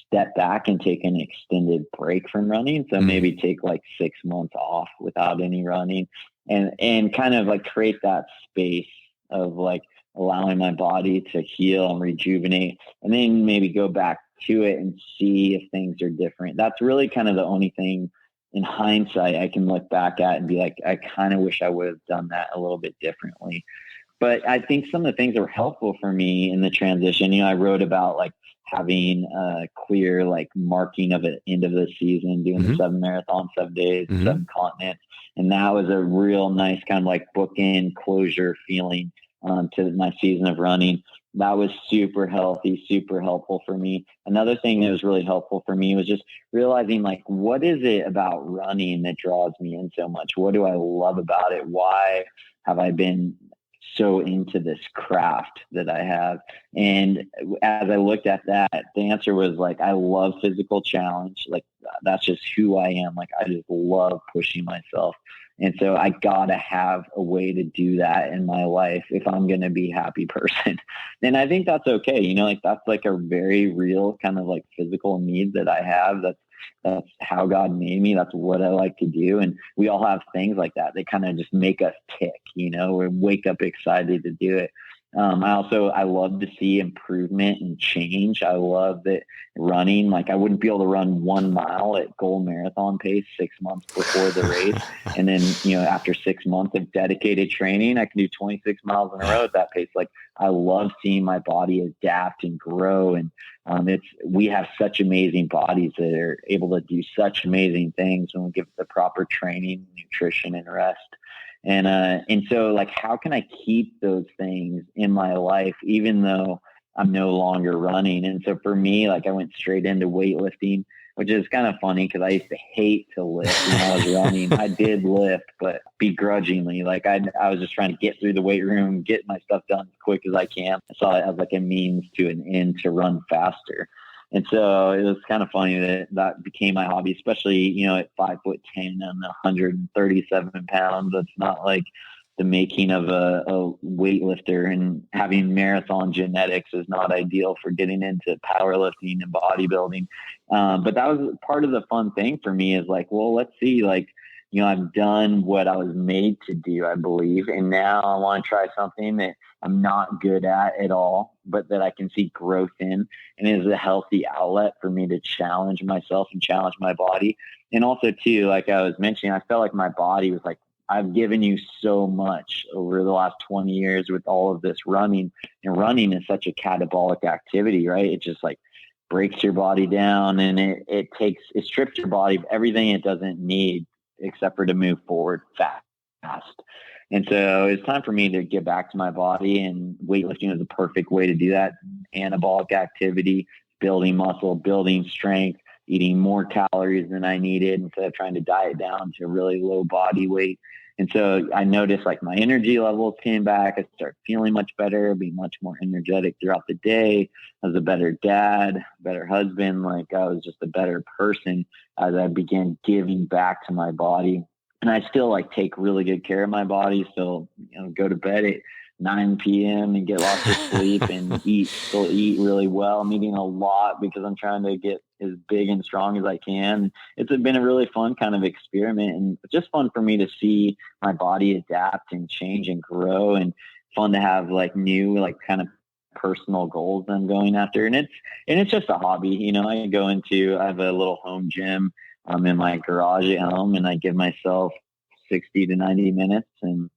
step back and take an extended break from running. So maybe take like 6 months off without any running and kind of like create that space of like allowing my body to heal and rejuvenate and then maybe go back to it and see if things are different. That's really kind of the only thing in hindsight I can look back at and be like, I kind of wish I would have done that a little bit differently. But I think some of the things that were helpful for me in the transition, I wrote about like having a clear like marking of the end of the season, doing the 7 marathons, 7 days, 7 continents. And that was a real nice kind of like bookend closure feeling to my season of running. That was super healthy, super helpful for me. Another thing that was really helpful for me was just realizing like, what is it about running that draws me in so much? What do I love about it? Why have I been so into this craft that I have? And as I looked at that, the answer was like, I love physical challenge. Like that's just who I am. Like I just love pushing myself. And so I gotta have a way to do that in my life if I'm going to be a happy person. And I think that's okay. Like that's like a very real kind of like physical need that I have. That's how God made me. That's what I like to do. And we all have things like that. They kind of just make us tick, we wake up excited to do it. I love to see improvement and change. I love that running, like I wouldn't be able to run 1 mile at goal marathon pace 6 months before the race. And then, after 6 months of dedicated training, I can do 26 miles in a row at that pace. Like I love seeing my body adapt and grow. And we have such amazing bodies that are able to do such amazing things when we give the proper training, nutrition, and rest. And so like, how can I keep those things in my life, even though I'm no longer running? And so for me, like I went straight into weightlifting. which is kind of funny because I used to hate to lift when I was running. I did lift, but begrudgingly. Like I was just trying to get through the weight room, get my stuff done as quick as I can. I saw it as like a means to an end to run faster. And so it was kind of funny that became my hobby, especially, at 5'10" and 137 pounds. That's not like the making of a weightlifter, and having marathon genetics is not ideal for getting into powerlifting and bodybuilding. But that was part of the fun thing for me, is like, well, let's see, like, I've done what I was made to do, I believe. And now I want to try something that I'm not good at all, but that I can see growth in, and is a healthy outlet for me to challenge myself and challenge my body. And also too, like I was mentioning, I felt like my body was like, I've given you so much over the last 20 years with all of this running, and running is such a catabolic activity, right? It just like breaks your body down, and it strips your body of everything it doesn't need except for to move forward fast. And so it's time for me to get back to my body, and weightlifting is the perfect way to do that. Anabolic activity, building muscle, building strength, eating more calories than I needed instead of trying to diet down to really low body weight. And so I noticed like my energy levels came back. I started feeling much better, being much more energetic throughout the day. I was a better dad, better husband. Like I was just a better person as I began giving back to my body. And I still like take really good care of my body. Still, go to bed at 9 p.m. and get lots of sleep and still eat really well. I'm eating a lot because I'm trying to get as big and strong as I can. It's been a really fun kind of experiment, and just fun for me to see my body adapt and change and grow, and fun to have like new, like kind of personal goals I'm going after. And it's just a hobby. I have a little home gym in my garage at home, and I give myself 60 to 90 minutes and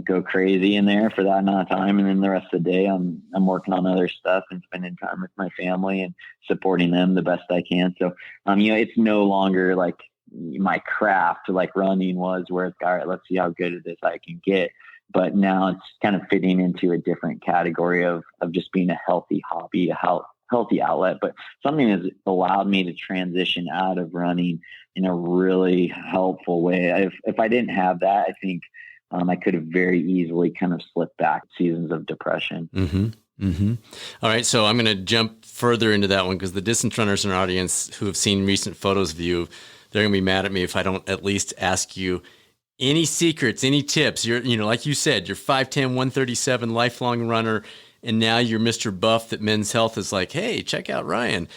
go crazy in there for that amount of time. And then the rest of the day, I'm working on other stuff and spending time with my family and supporting them the best I can. So, it's no longer like my craft like running was, where it's, all right, let's see how good at this I can get. But now it's kind of fitting into a different category of just being a healthy hobby, a healthy outlet, but something that's allowed me to transition out of running in a really helpful way. If I didn't have that, I think I could have very easily kind of slipped back seasons of depression. Mm-hmm. Mm-hmm. All right. So I'm going to jump further into that one, because the distance runners in our audience who have seen recent photos of you, they're going to be mad at me if I don't at least ask you any secrets, any tips. You're, like you said, you're 5'10", 137, lifelong runner, and now you're Mr. Buff that Men's Health is like, hey, check out Ryan.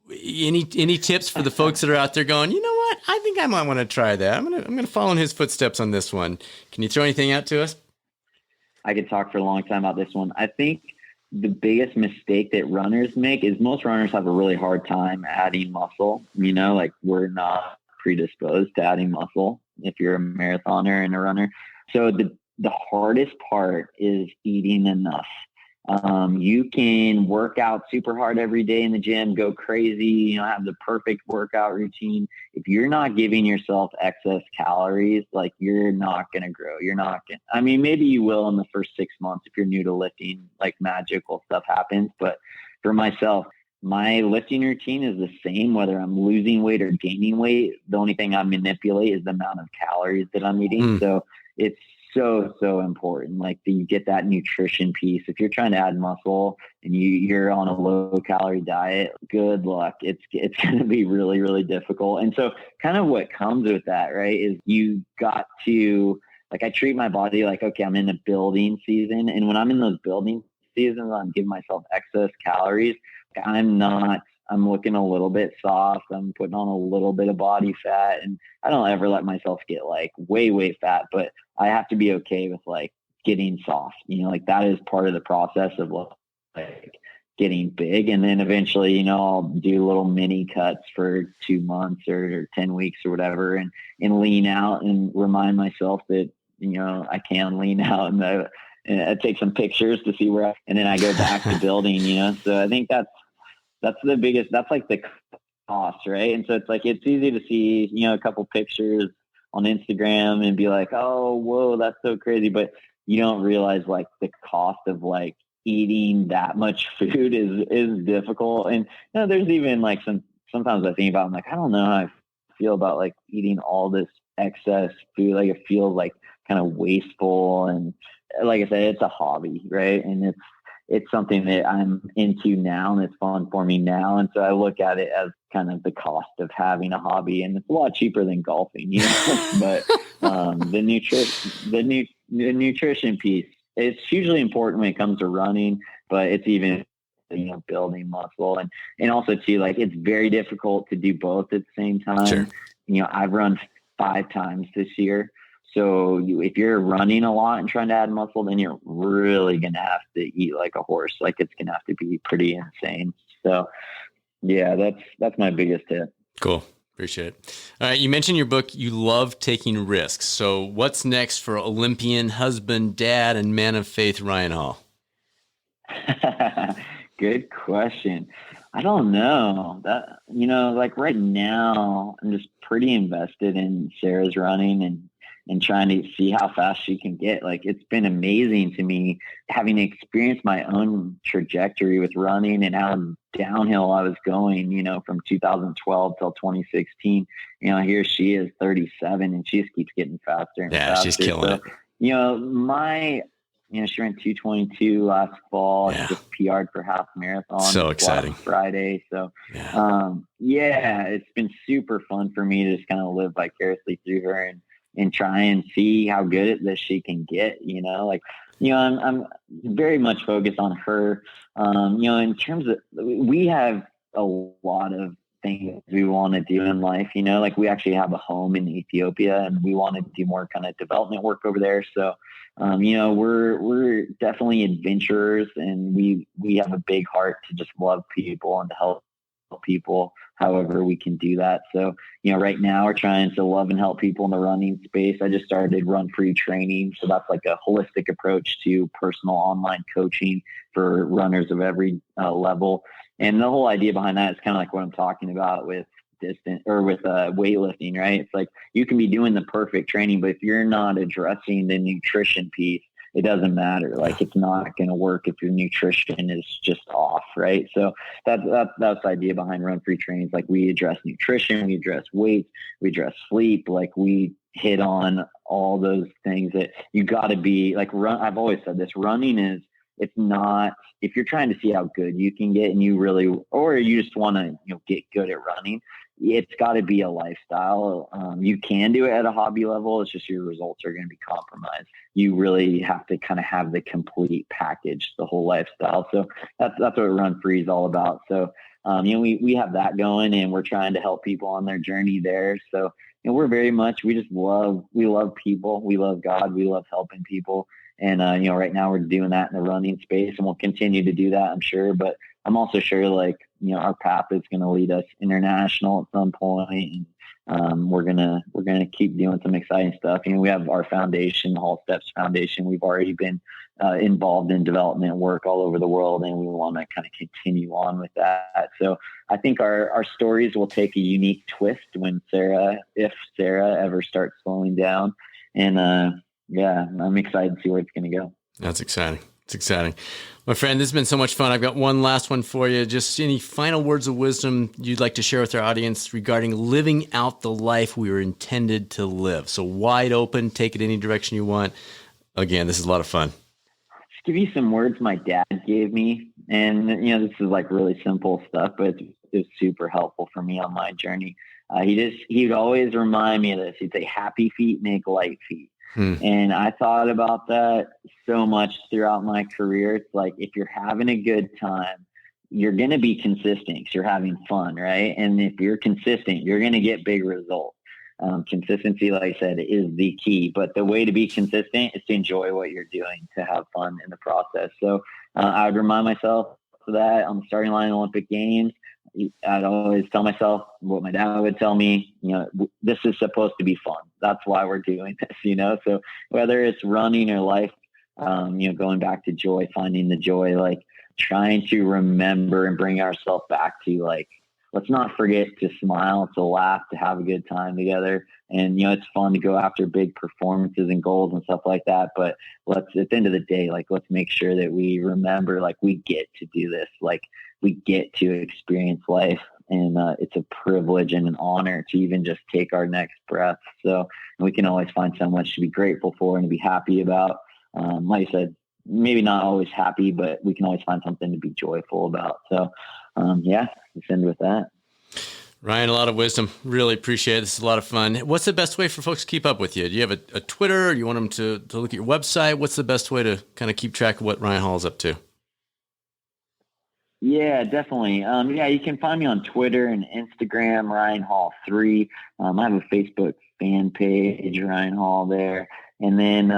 Any tips for the folks that are out there going, you know what? I think I might want to try that. I'm gonna follow in his footsteps on this one. Can you throw anything out to us? I could talk for a long time about this one. I think the biggest mistake that runners make is most runners have a really hard time adding muscle. Like we're not predisposed to adding muscle if you're a marathoner and a runner. So the hardest part is eating enough. You can work out super hard every day in the gym, go crazy, have the perfect workout routine. If you're not giving yourself excess calories, like you're not going to grow. Maybe you will in the first 6 months if you're new to lifting, like magical stuff happens. But for myself, my lifting routine is the same, whether I'm losing weight or gaining weight. The only thing I manipulate is the amount of calories that I'm eating. So it's so important. Like you get that nutrition piece. If you're trying to add muscle and you're on a low calorie diet, good luck. It's going to be really, really difficult. And so kind of what comes with that, right, is you got to, like, I treat my body like, okay, I'm in the building season. And when I'm in those building seasons, I'm giving myself excess calories. I'm looking a little bit soft. I'm putting on a little bit of body fat, and I don't ever let myself get like way, way fat, but I have to be okay with like getting soft, like that is part of the process of like getting big. And then eventually, I'll do little mini cuts for 2 months or 10 weeks or whatever, and lean out and remind myself that, I can lean out, and I take some pictures to see and then I go back to building, So I think that's the biggest, that's like the cost, right? And so it's like, it's easy to see, a couple pictures on Instagram and be like, oh, whoa, that's so crazy. But you don't realize like the cost of like eating that much food is difficult. And there's even like some sometimes I think about, I'm like, I don't know how I feel about like eating all this excess food. Like it feels like kind of wasteful. And like I said, it's a hobby, right? And it's something that I'm into now and it's fun for me now. And so I look at it as kind of the cost of having a hobby, and it's a lot cheaper than golfing, you know, but, the nutrition piece, it's hugely important when it comes to running, but it's even, you know, building muscle and also too, like it's very difficult to do both at the same time. Sure. You know, I've run 5 times this year. So if you're running a lot and trying to add muscle, then you're really going to have to eat like a horse. Like it's going to have to be pretty insane. So yeah, that's my biggest tip. Cool. Appreciate it. All right. You mentioned your book, you love taking risks. So what's next for Olympian, husband, dad, and man of faith, Ryan Hall? Good question. I don't know that, you know, like right now I'm just pretty invested in Sarah's running and trying to see how fast she can get. Like it's been amazing to me having experienced my own trajectory with running and how downhill I was going, you know, from 2012 till 2016. You know, here she is 37 and she just keeps getting faster and faster. She's killing it. You know, she ran 2:22 last fall. Yeah. Just PR'd for half marathon. So exciting. Friday. So, it's been super fun for me to just kind of live vicariously through her and try and see how good at this she can get, you know, like, you know, I'm very much focused on her. You know, in terms of, we have a lot of things we want to do in life, you know, like we actually have a home in Ethiopia and we want to do more kind of development work over there. So, you know, we're definitely adventurers and we have a big heart to just love people and to help people however we can do that. So, you know, right now we're trying to love and help people in the running space. I just started Run Free training. So that's like a holistic approach to personal online coaching for runners of every level. And the whole idea behind that is kind of like what I'm talking about with distance or with weightlifting, right? It's like you can be doing the perfect training, but if you're not addressing the nutrition piece, it doesn't matter. Like it's not going to work if your nutrition is just off, right? So that's the idea behind Run Free training. Like we address nutrition, we address weight, we address sleep. Like we hit on all those things that you got to be like run. I've always said this: running is, it's not, if you're trying to see how good you can get and you really, or you just want to, you know, get good at running, it's got to be a lifestyle. You can do it at a hobby level. It's just your results are going to be compromised. You really have to kind of have the complete package, the whole lifestyle. So that's what Run Free is all about. So, you know, we have that going and we're trying to help people on their journey there. So, you know, we're very much, we love people. We love God. We love helping people. And, you know, right now we're doing that in the running space and we'll continue to do that, I'm sure. But I'm also sure, like, you know, our path is going to lead us international at some point. And we're going to keep doing some exciting stuff. You know, we have our foundation, the Hall Steps Foundation. We've already been involved in development work all over the world, and we want to kind of continue on with that. So I think our stories will take a unique twist when if Sarah ever starts slowing down. And, yeah, I'm excited to see where it's going to go. That's exciting. It's exciting. My friend, this has been so much fun. I've got one last one for you. Just any final words of wisdom you'd like to share with our audience regarding living out the life we were intended to live. So wide open, take it any direction you want. Again, this is a lot of fun. Just give you some words my dad gave me. And, you know, this is like really simple stuff, but it's super helpful for me on my journey. He'd always remind me of this. He'd say, happy feet make light feet. And I thought about that so much throughout my career. It's like, if you're having a good time, you're going to be consistent because you're having fun, right? And if you're consistent, you're going to get big results. Consistency, like I said, is the key. But the way to be consistent is to enjoy what you're doing, to have fun in the process. So I would remind myself of that on the starting line of the Olympic Games. I'd always tell myself what my dad would tell me, you know, this is supposed to be fun. That's why we're doing this, you know? So whether it's running or life, you know, going back to joy, finding the joy, like trying to remember and bring ourselves back to, like, let's not forget to smile, to laugh, to have a good time together. And, you know, it's fun to go after big performances and goals and stuff like that. But at the end of the day, like, let's make sure that we remember, like, we get to do this. Like, we get to experience life And it's a privilege and an honor to even just take our next breath. So we can always find so much to be grateful for and to be happy about. Like I said, maybe not always happy, but we can always find something to be joyful about. So let's end with that. Ryan, a lot of wisdom. Really appreciate it. This is a lot of fun. What's the best way for folks to keep up with you? Do you have a Twitter? Or you want them to look at your website? What's the best way to kind of keep track of what Ryan Hall is up to? Yeah, definitely. You can find me on Twitter and Instagram, Ryan Hall 3. I have a Facebook fan page, Ryan Hall there. And then,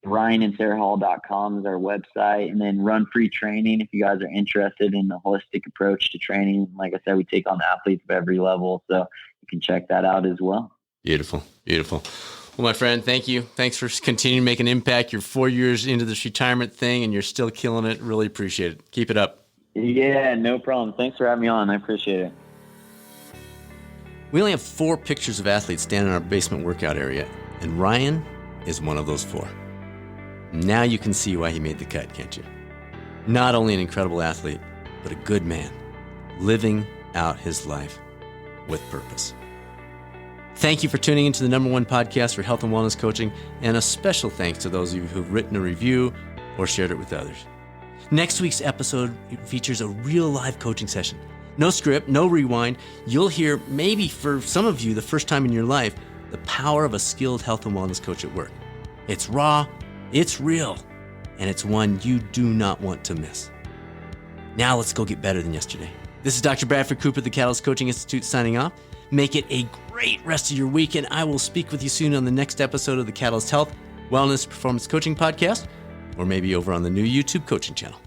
RyanandSaraHall.com is our website. And then Run Free Training, if you guys are interested in the holistic approach to training. Like I said, we take on athletes of every level, so you can check that out as well. Beautiful, beautiful. Well, my friend, thank you. Thanks for continuing to make an impact. You're 4 years into this retirement thing, and you're still killing it. Really appreciate it. Keep it up. Yeah, no problem. Thanks for having me on. I appreciate it. We only have 4 pictures of athletes standing in our basement workout area, and Ryan is one of those 4. Now you can see why he made the cut, can't you? Not only an incredible athlete, but a good man, living out his life with purpose. Thank you for tuning into the #1 podcast for health and wellness coaching, and a special thanks to those of you who've written a review or shared it with others. Next week's episode features a real live coaching session. No script, no rewind. You'll hear, maybe for some of you, the first time in your life, the power of a skilled health and wellness coach at work. It's raw, it's real, and it's one you do not want to miss. Now let's go get better than yesterday. This is Dr. Bradford Cooper, the Catalyst Coaching Institute, signing off. Make it a great rest of your week, and I will speak with you soon on the next episode of the Catalyst Health, Wellness, Performance Coaching Podcast, or maybe over on the new YouTube coaching channel.